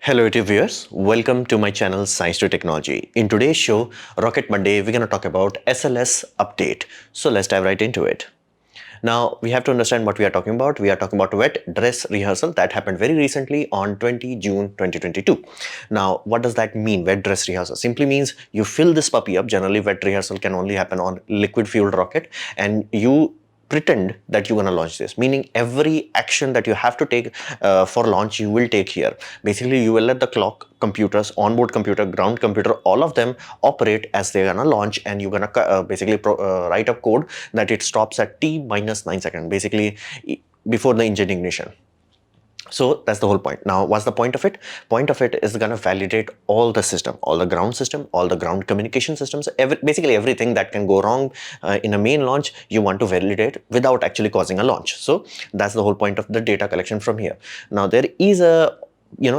Hello YouTube viewers, welcome to my channel Science to Technology. In today's show, Rocket Monday, we're going to talk about SLS update. So let's dive right into it. Now, we have to understand what we are talking about. We are talking about wet dress rehearsal that happened very recently on 20 June 2022. Now, what does that mean, wet dress rehearsal? Simply means you fill this puppy up. Generally, wet rehearsal can only happen on liquid fueled rocket, and you pretend that you're going to launch this, meaning every action that you have to take for launch you will take here. Basically, you will let the clock, computers, onboard computer, ground computer, all of them operate as they're going to launch, and you're going to write up code that it stops at t minus 9 seconds, basically before the engine ignition. So that's the whole point. Now, what's the point of it? Point of it is going to validate all the system, all the ground system, all the ground communication systems, basically everything that can go wrong in a main launch, you want to validate without actually causing a launch. So that's the whole point of the data collection from here. Now, there is a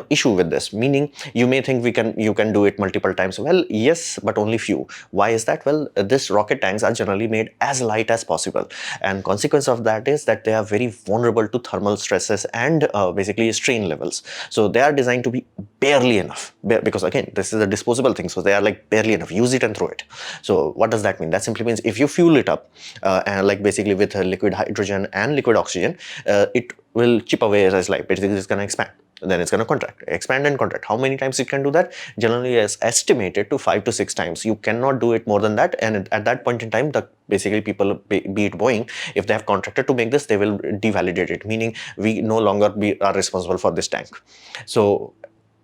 issue with this, meaning you may think you can do it multiple times. Well, yes, but only few. Why is that? Well, this rocket tanks are generally made as light as possible, and consequence of that is that they are very vulnerable to thermal stresses and basically strain levels. So they are designed to be barely enough, because again, this is a disposable thing, so they are like barely enough. Use it and throw it. So what does that mean? That simply means if you fuel it up and like basically with liquid hydrogen and liquid oxygen, it will chip away as light. Basically, it's going to expand. Then it's going to contract, expand and contract. How many times it can do that? Generally is estimated to 5 to 6 times. You cannot do it more than that. And at that point in time, basically people, be it Boeing, if they have contracted to make this, they will devalidate it, meaning we no longer are responsible for this tank. So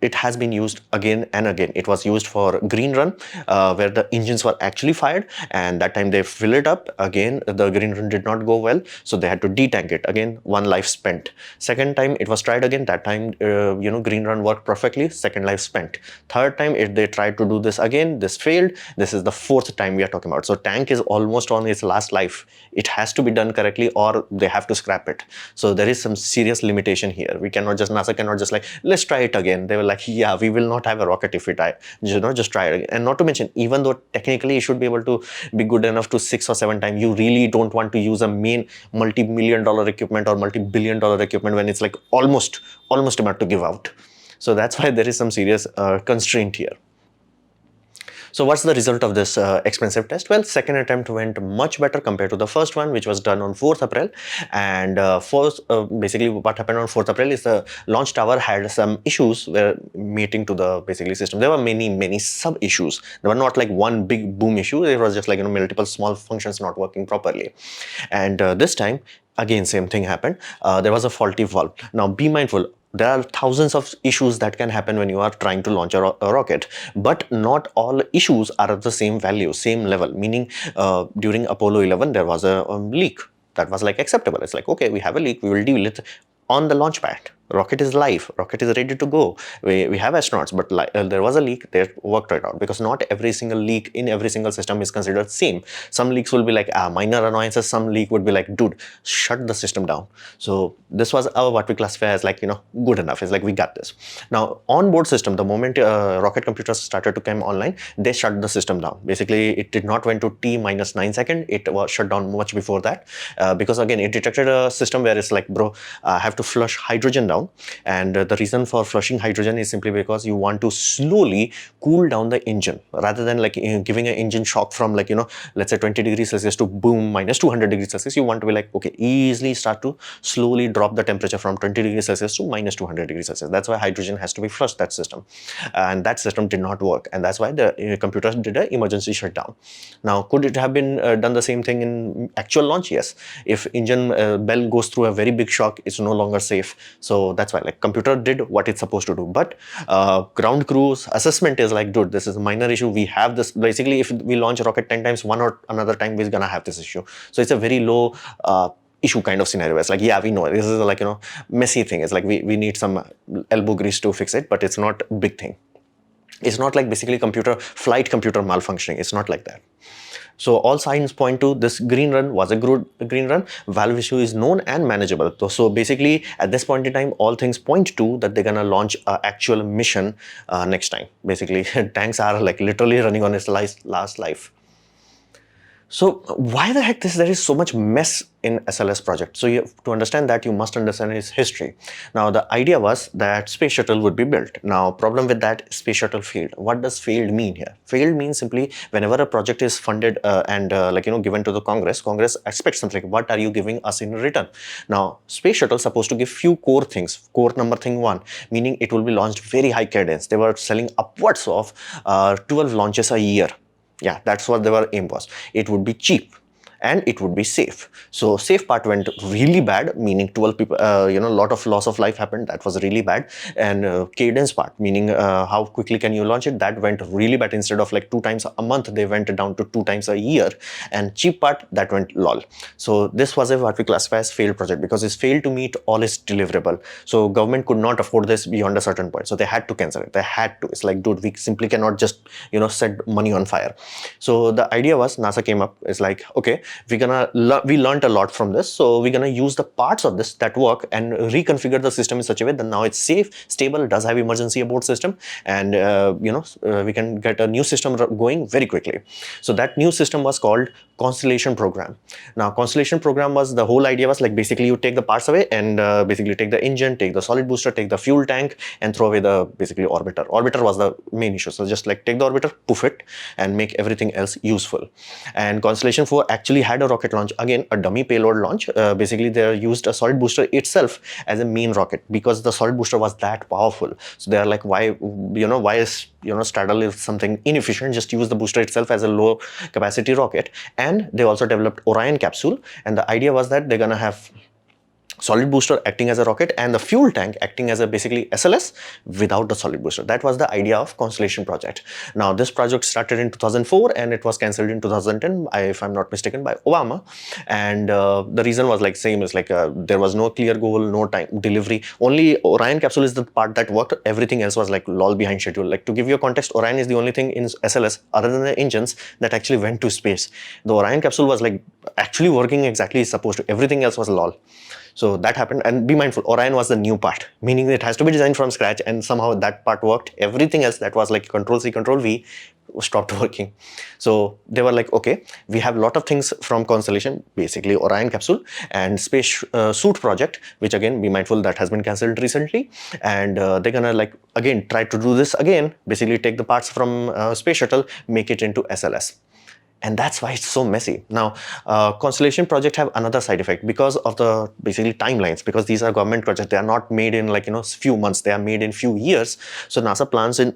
it has been used again and again. It was used for green run where the engines were actually fired, and that time they fill it up. Again, the green run did not go well, so they had to detank it. Again, one life spent. Second time it was tried again. That time green run worked perfectly. Second life spent. Third time they tried to do this again. This failed. This is the fourth time we are talking about. So tank is almost on its last life. It has to be done correctly or they have to scrap it. So there is some serious limitation here. We cannot just, NASA cannot just like, let's try it again. They will like, yeah, we will not have a rocket if we try, just try it again. And not to mention, even though technically you should be able to be good enough to 6 or 7 times, you really don't want to use a main multi-million-dollar equipment or multi-billion-dollar equipment when it's like almost about to give out. So that's why there is some serious constraint here. So what's the result of this expensive test? Well, second attempt went much better compared to the first one, which was done on 4th April. And basically what happened on 4th April is the launch tower had some issues where meeting to the basically system. There were many sub issues. There were not like one big boom issue. It was just like multiple small functions not working properly. And this time, again, same thing happened. There was a faulty valve. Now, be mindful. There are thousands of issues that can happen when you are trying to launch a rocket, but not all issues are of the same value, same level, meaning during Apollo 11, there was a leak. That was like acceptable. It's like, okay, we have a leak, we will deal with it on the launch pad. Rocket is live, rocket is ready to go. We have astronauts, but there was a leak, they worked it out, because not every single leak in every single system is considered same. Some leaks will be like minor annoyances, some leak would be like, dude, shut the system down. So this was what we classify as like, good enough. It's like, we got this. Now, onboard system, the moment rocket computers started to come online, they shut the system down. Basically, it did not went to t minus 9 seconds. It was shut down much before that, because again, it detected a system where it's like, bro, I have to flush hydrogen down. And the reason for flushing hydrogen is simply because you want to slowly cool down the engine rather than like giving an engine shock from like, let's say 20 degrees Celsius to boom minus 200 degrees Celsius. You want to be like, okay, easily start to slowly drop the temperature from 20 degrees Celsius to minus 200 degrees Celsius. That's why hydrogen has to be flushed, that system. And that system did not work. And that's why the computers did an emergency shutdown. Now, could it have been done the same thing in actual launch? Yes. If engine bell goes through a very big shock, it's no longer safe. So that's why like computer did what it's supposed to do. But ground crew's assessment is like, dude, this is a minor issue. We have this. Basically, if we launch a rocket 10 times, one or another time we're gonna have this issue. So it's a very low issue kind of scenario. It's like, yeah, we know this is like, messy thing. It's like we need some elbow grease to fix it, but it's not a big thing. It's not like basically flight computer malfunctioning. It's not like that. So all signs point to this green run was a good green run. Valve issue is known and manageable. So basically at this point in time, all things point to that they're gonna launch an actual mission next time. Basically tanks are like literally running on its last life. So why the heck there is so much mess in SLS project? So to understand that, you must understand its history. Now the idea was that space shuttle would be built. Now problem with that, space shuttle failed. What does failed mean here? Failed means simply whenever a project is funded and given to the Congress expects something. What are you giving us in return? Now space shuttle supposed to give few core things. Core number thing one, meaning it will be launched very high cadence. They were selling upwards of 12 launches a year. Yeah, that's what their aim was. It would be cheap and it would be safe. So safe part went really bad, meaning 12 people, lot of loss of life happened. That was really bad. And cadence part, meaning how quickly can you launch it, that went really bad. Instead of like 2 times a month, they went down to 2 times a year. And cheap part, that went lol. So this was what we classify as failed project, because it's failed to meet all its deliverable. So government could not afford this beyond a certain point. So they had to cancel it. They had to. It's like, dude, we simply cannot just set money on fire. So the idea was, NASA came up, it's like, okay, we learned a lot from this, so we're gonna use the parts of this that work and reconfigure the system in such a way that now it's safe, stable, does have emergency abort system, and we can get a new system going very quickly. So that new system was called Constellation Program. Now Constellation Program was, the whole idea was like, basically you take the parts away and basically take the engine, take the solid booster, take the fuel tank, and throw away the basically orbiter. Orbiter was the main issue. So just like take the orbiter, poof it, and make everything else useful. And Constellation 4 actually had a rocket launch, again a dummy payload launch. Basically they used a solid booster itself as a main rocket, because the solid booster was that powerful. So they are like, why is straddle is something inefficient, just use the booster itself as a low capacity rocket. And they also developed Orion capsule, and the idea was that they're gonna have solid booster acting as a rocket and the fuel tank acting as a basically SLS without the solid booster. That was the idea of Constellation project. Now this project started in 2004 and it was cancelled in 2010, if I'm not mistaken, by Obama. And the reason was like same as like there was no clear goal, no time delivery. Only Orion capsule is the part that worked. Everything else was like lol behind schedule. Like to give you a context, Orion is the only thing in SLS other than the engines that actually went to space. The Orion capsule was like actually working exactly as supposed to. Everything else was lol. So that happened. And be mindful, Orion was the new part, meaning it has to be designed from scratch, and somehow that part worked. Everything else that was like Control C, Control V stopped working. So they were like, okay, we have a lot of things from Constellation, basically Orion capsule and space suit project, which again, be mindful, that has been cancelled recently. And they're gonna like again try to do this again, basically take the parts from space shuttle, make it into SLS. And that's why it's so messy. Now, Constellation project have another side effect because of the basically timelines, because these are government projects. They are not made in like, few months, they are made in few years. So NASA plans in,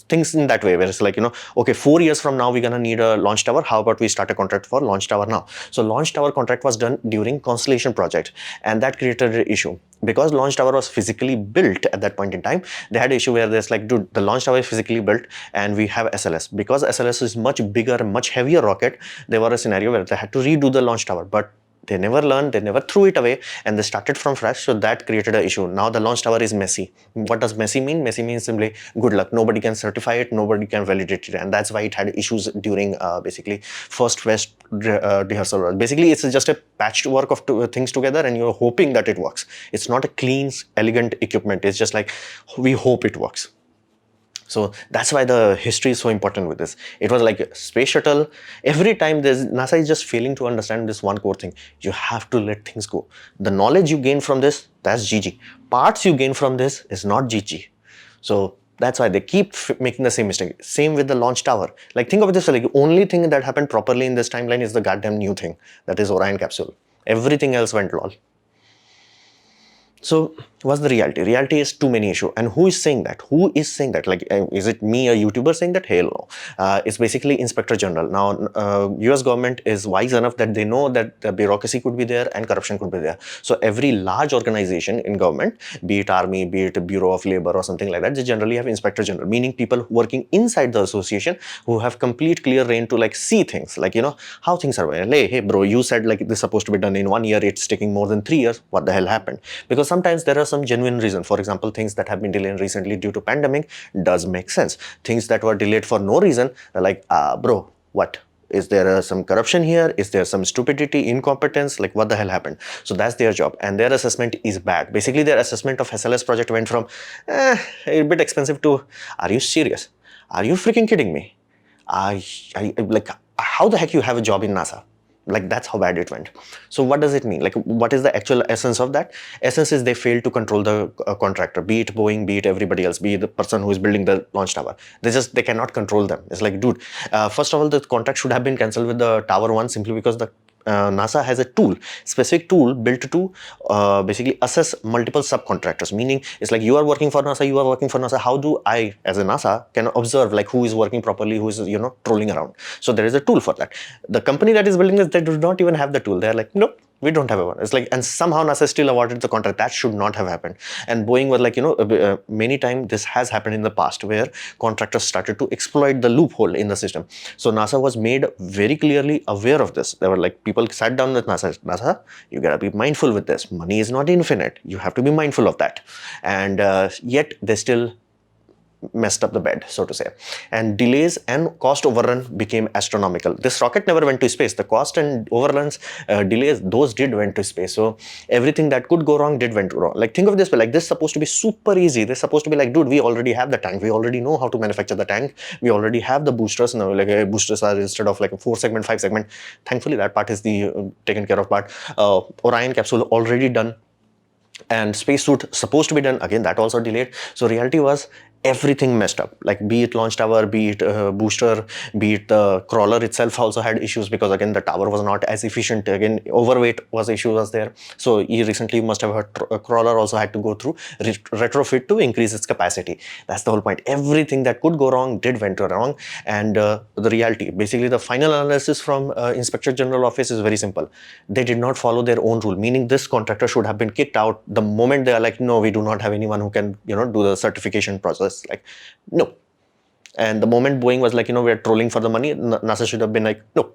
things in that way, where it's like, okay, 4 years from now, we're gonna need a launch tower. How about we start a contract for launch tower now? So launch tower contract was done during Constellation project, and that created an issue. Because launch tower was physically built at that point in time, they had an issue where there's like, dude, the launch tower is physically built and we have SLS. Because SLS is much bigger, much heavier rocket, there was a scenario where they had to redo the launch tower. But they never learned, they never threw it away, and they started from fresh. So that created an issue. Now the launch tower is messy. What does messy mean? Messy means simply good luck. Nobody can certify it, nobody can validate it, and that's why it had issues during basically first rehearsal. Basically, it's just a patched work of things together, and you're hoping that it works. It's not a clean, elegant equipment. It's just like we hope it works. So that's why the history is so important with this. It was like space shuttle. Every time NASA is just failing to understand this one core thing. You have to let things go. The knowledge you gain from this, that's GG. Parts you gain from this is not GG. So that's why they keep making the same mistake. Same with the launch tower. Like think of this, like the only thing that happened properly in this timeline is the goddamn new thing. That is Orion capsule. Everything else went lol. So what's the reality? Reality is too many issues. And who is saying that? Who is saying that? Like, is it me, a YouTuber, saying that? Hell no. It's basically Inspector General. Now, US government is wise enough that they know that the bureaucracy could be there and corruption could be there. So every large organization in government, be it army, be it Bureau of Labor or something like that, they generally have Inspector General, meaning people working inside the association who have complete clear reign to like see things, like, how things are going. Hey bro, you said like this is supposed to be done in 1 year, it's taking more than 3 years. What the hell happened? Because sometimes there are some genuine reason. For example, things that have been delayed recently due to pandemic does make sense. Things that were delayed for no reason, they're like, bro, what? Is there some corruption here? Is there some stupidity, incompetence? Like what the hell happened? So that's their job, and their assessment is bad. Basically, their assessment of SLS project went from a bit expensive to, are you serious? Are you freaking kidding me? Like, how the heck you have a job in NASA? Like, that's how bad it went. So what does it mean? Like, what is the actual essence of that? Essence is they failed to control the contractor, be it Boeing, be it everybody else, be it the person who is building the launch tower. They cannot control them. It's like, dude, first of all, the contract should have been cancelled with the tower one, simply because the NASA has a specific tool built to basically assess multiple subcontractors. Meaning, it's like, you are working for NASA, you are working for NASA. How do I, as a NASA, can observe like who is working properly, who is, you know, trolling around? So there is a tool for that. The company that is building this, they do not even have the tool. They're like, nope, we don't have one. It's like, and somehow NASA still awarded the contract. That should not have happened. And Boeing was like, you know, many times this has happened in the past, where contractors started to exploit the loophole in the system. So NASA was made very clearly aware of this. There were like, people sat down with NASA, you gotta be mindful with this. Money is not infinite. You have to be mindful of that. And yet they still messed up the bed, so to say. And delays and cost overrun became astronomical. This rocket never went to space. The cost and overruns, delays, those did went to space. So everything that could go wrong did went wrong. Like, think of this way, like, this is supposed to be super easy. This is supposed to be like, dude, we already have the tank. We already know how to manufacture the tank. We already have the boosters. Now, like, boosters are, instead of like a 4-segment, 5-segment. Thankfully, that part is the taken care of part. Orion capsule already done. And spacesuit supposed to be done, again, that also delayed. So reality was, everything messed up. Like, be it launch tower, be it booster, be it the crawler itself also had issues, because again, the tower was not as efficient. Again, overweight was issue was there. So you recently must have heard a crawler also had to go through retrofit to increase its capacity. That's the whole point. Everything that could go wrong went wrong. And the reality, basically, the final analysis from Inspector General Office is very simple. They did not follow their own rule, meaning this contractor should have been kicked out the moment they are like, no, we do not have anyone who can, you know, do the certification process. Like, no. And the moment Boeing was like, you know, we're trolling for the money, NASA should have been like, no.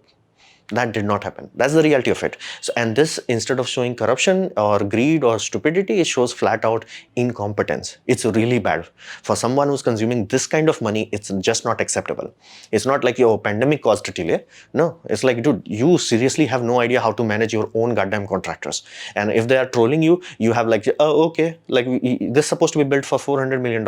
That did not happen. That's the reality of it. So, and this, instead of showing corruption or greed or stupidity, it shows flat out incompetence. It's really bad. For someone who's consuming this kind of money, it's just not acceptable. It's not like your pandemic caused a delay. No, it's like, dude, you seriously have no idea how to manage your own goddamn contractors. And if they are trolling you, you have like, oh, okay, like, this is supposed to be built for $400 million,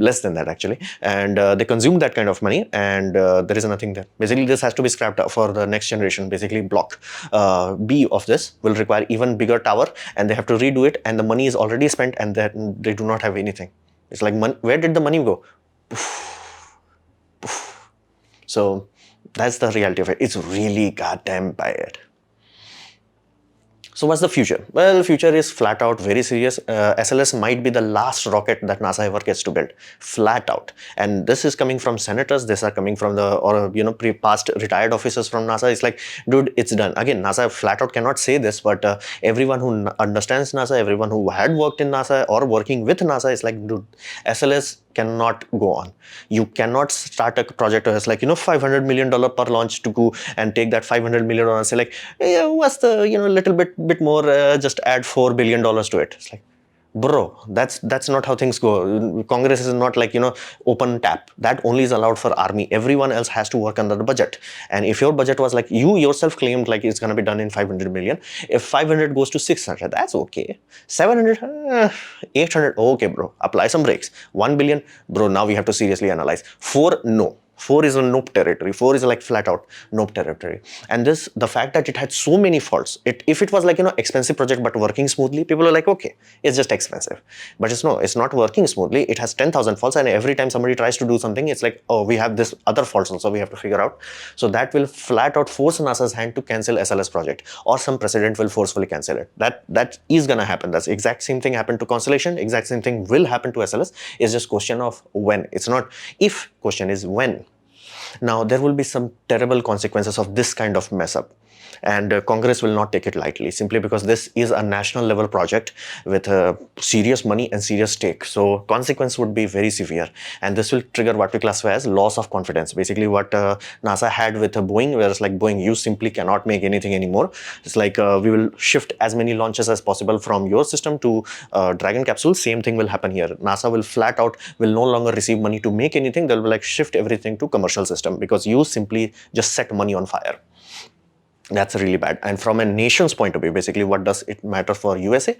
less than that actually. And they consume that kind of money, and there is nothing there. Basically, this has to be scrapped up for the next generation. Basically, block B of this will require even bigger tower, and they have to redo it, and the money is already spent, and then they do not have anything. It's like, where did the money go? Poof, poof. So that's the reality of it. It's really goddamn bad. So what's the future? Well, the future is flat out very serious. SLS might be the last rocket that NASA ever gets to build, flat out. And this is coming from senators. These are coming from the, or you know, past retired officers from NASA. It's like, dude, it's done. Again, NASA flat out cannot say this, but everyone who understands NASA, everyone who had worked in NASA or working with NASA is like, dude, SLS cannot go on. You cannot start a project that's like, you know, $500 million per launch to go and take that $500 million and say like, hey, what's the, you know, little bit more, just add $4 billion to it. It's like, bro, that's not how things go. Congress is not like, you know, open tap. That only is allowed for army. Everyone else has to work under the budget. And if your budget was like, you yourself claimed like it's going to be done in 500 million, if 500 goes to 600, that's okay. 700, 800, okay, bro, apply some brakes. 1 billion, bro, now we have to seriously analyze. 4, no. 4 is a nope territory. 4 is like flat out nope territory. And this, the fact that it had so many faults, if it was like, you know, expensive project but working smoothly, people are like, okay, it's just expensive. But it's not working smoothly. It has 10,000 faults, and every time somebody tries to do something, it's like, oh, we have this other faults also we have to figure out. So that will flat out force NASA's hand to cancel SLS project, or some president will forcefully cancel it. That is gonna happen. That's exact same thing happened to Constellation. Exact same thing will happen to SLS. It's just question of when. It's not if, question is when. Now, there will be some terrible consequences of this kind of mess up, and Congress will not take it lightly, simply because this is a national level project with serious money and serious stake. So consequence would be very severe, and this will trigger what we classify as loss of confidence. Basically what NASA had with Boeing, where it's like, Boeing, you simply cannot make anything anymore. It's like, we will shift as many launches as possible from your system to Dragon capsule. Same thing will happen here. NASA will flat out will no longer receive money to make anything. They'll be like, shift everything to commercial system, because you simply just set money on fire. That's really bad. And from a nation's point of view, basically, what does it matter for USA?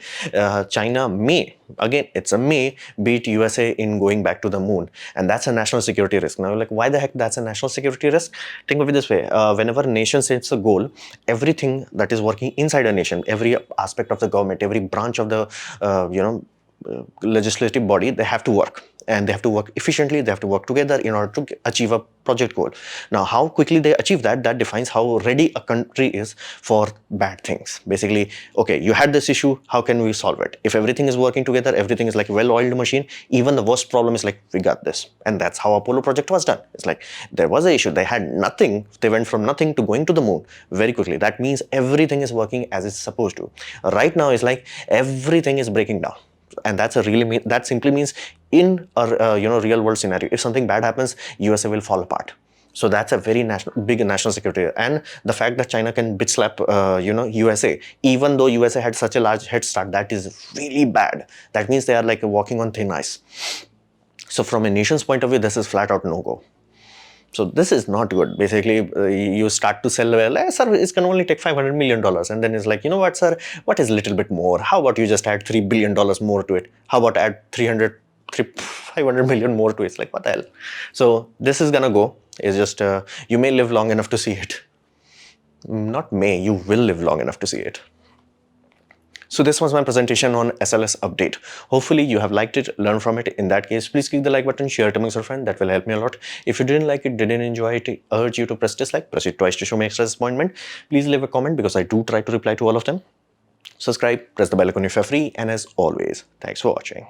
China may, again, it's a may, beat USA in going back to the moon. And that's a national security risk. Now, like, why the heck that's a national security risk? Think of it this way. Whenever a nation sets a goal, everything that is working inside a nation, every aspect of the government, every branch of the, legislative body, they have to work, and they have to work efficiently, they have to work together in order to achieve a project goal. Now, how quickly they achieve that, that defines how ready a country is for bad things. Basically, okay, you had this issue, how can we solve it? If everything is working together, everything is like a well-oiled machine, even the worst problem is like, we got this. And that's how Apollo project was done. It's like, there was an issue, they had nothing, they went from nothing to going to the moon very quickly. That means everything is working as it's supposed to. Right now, it's like everything is breaking down. And that's a really that simply means in a real world scenario, if something bad happens, USA will fall apart. So that's a very big national security. And the fact that China can bitch slap USA, even though USA had such a large head start, that is really bad. That means they are like walking on thin ice. So from a nation's point of view, this is flat out no go. So this is not good. Basically, you start to sell, well, sir, it can only take $500 million. And then it's like, you know what, sir, what is a little bit more? How about you just add $3 billion more to it? How about add 500 million more to it? It's like, what the hell? So this is gonna go. It's just, you may live long enough to see it. Not may, you will live long enough to see it. So this was my presentation on SLS update. Hopefully you have liked it, learned from it. In that case, please click the like button, share it amongst your friends. That will help me a lot. If you didn't like it, didn't enjoy it, I urge you to press dislike, press it twice to show me extra disappointment. Please leave a comment because I do try to reply to all of them. Subscribe, press the bell icon if you're free, and as always, thanks for watching.